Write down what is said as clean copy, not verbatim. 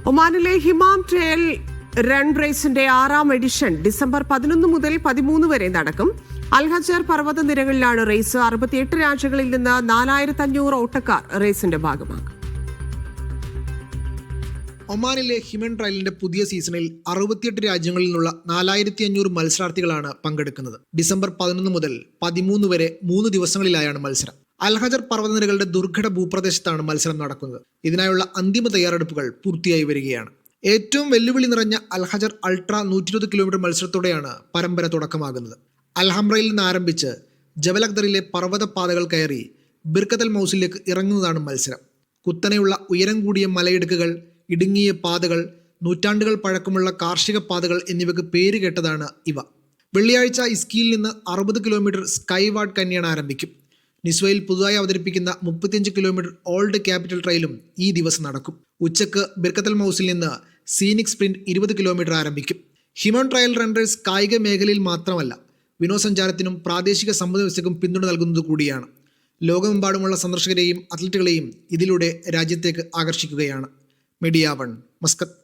ഒമാനിലെ ഹിമാം trial run റേസിന്റെ 6ാം edition December 11 മുതൽ 13 വരെ നടക്കും. അൽഹജർ പർവ്വത നിരകളിലാണ് റേസ്. 68 രാജ്യങ്ങളിൽ നിന്ന് 4500 ഓട്ടക്കാർ റേസിന്റെ ഭാഗമാകും. ഒമാനിലെ ഹിമൻ ട്രയലിന്റെ പുതിയ സീസണിൽ 68 രാജ്യങ്ങളിൽ നിന്നുള്ള 4500 മത്സരാർത്ഥികളാണ് പങ്കെടുക്കുന്നത്. ഡിസംബർ 11 മുതൽ 13 വരെ 3 ദിവസങ്ങളിലായാണ് മത്സരം. അൽഹജർ പർവ്വതനിരകളുടെ ദുർഘട ഭൂപ്രദേശത്താണ് മത്സരം നടക്കുന്നത്. ഇതിനായുള്ള അന്തിമ തയ്യാറെടുപ്പുകൾ പൂർത്തിയായി വരികയാണ്. ഏറ്റവും വെല്ലുവിളി നിറഞ്ഞ അൽഹജർ അൾട്രാ 120 കിലോമീറ്റർ മത്സരത്തോടെയാണ് പരമ്പര തുടക്കമാകുന്നത്. അൽഹംറയിൽ നിന്ന് ആരംഭിച്ച് ജബൽ അഖ്ദറിലെ പർവ്വത പാതകൾ കയറി ബിർക്കത്തൽ മൗസിലേക്ക് ഇറങ്ങുന്നതാണ് മത്സരം. കുത്തനെയുള്ള ഉയരം കൂടിയ മലയിടുക്കുകൾ, ഇടുങ്ങിയ പാതകൾ, നൂറ്റാണ്ടുകൾ പഴക്കമുള്ള കാർഷിക പാതകൾ എന്നിവയ്ക്ക് പേര് കേട്ടതാണ് ഇവ. വെള്ളിയാഴ്ച ഇസ്കിയിൽ നിന്ന് 60 കിലോമീറ്റർ സ്കൈ വാഡ് കന്യാണ് ആരംഭിക്കും. നിസ്വയിൽ പുതുതായി അവതരിപ്പിക്കുന്ന 35 കിലോമീറ്റർ ഓൾഡ് ക്യാപിറ്റൽ ട്രയലും ഈ ദിവസം നടക്കും. ഉച്ചക്ക് ബിർക്കത്തൽ മൗസിൽ നിന്ന് സീനിക് സ്പ്രിന്റ് 20 കിലോമീറ്റർ ആരംഭിക്കും. ഹിമൻ ട്രയൽ റണ്ണേഴ്സ് കായിക മേഖലയിൽ മാത്രമല്ല, വിനോദസഞ്ചാരത്തിനും പ്രാദേശിക സമ്പദ് വ്യവസ്ഥയ്ക്കും പിന്തുണ നൽകുന്നത് കൂടിയാണ്. ലോകമെമ്പാടുമുള്ള സന്ദർശകരെയും അത്ലറ്റുകളെയും ഇതിലൂടെ രാജ്യത്തേക്ക് ആകർഷിക്കുകയാണ്. Media 1, Muscat.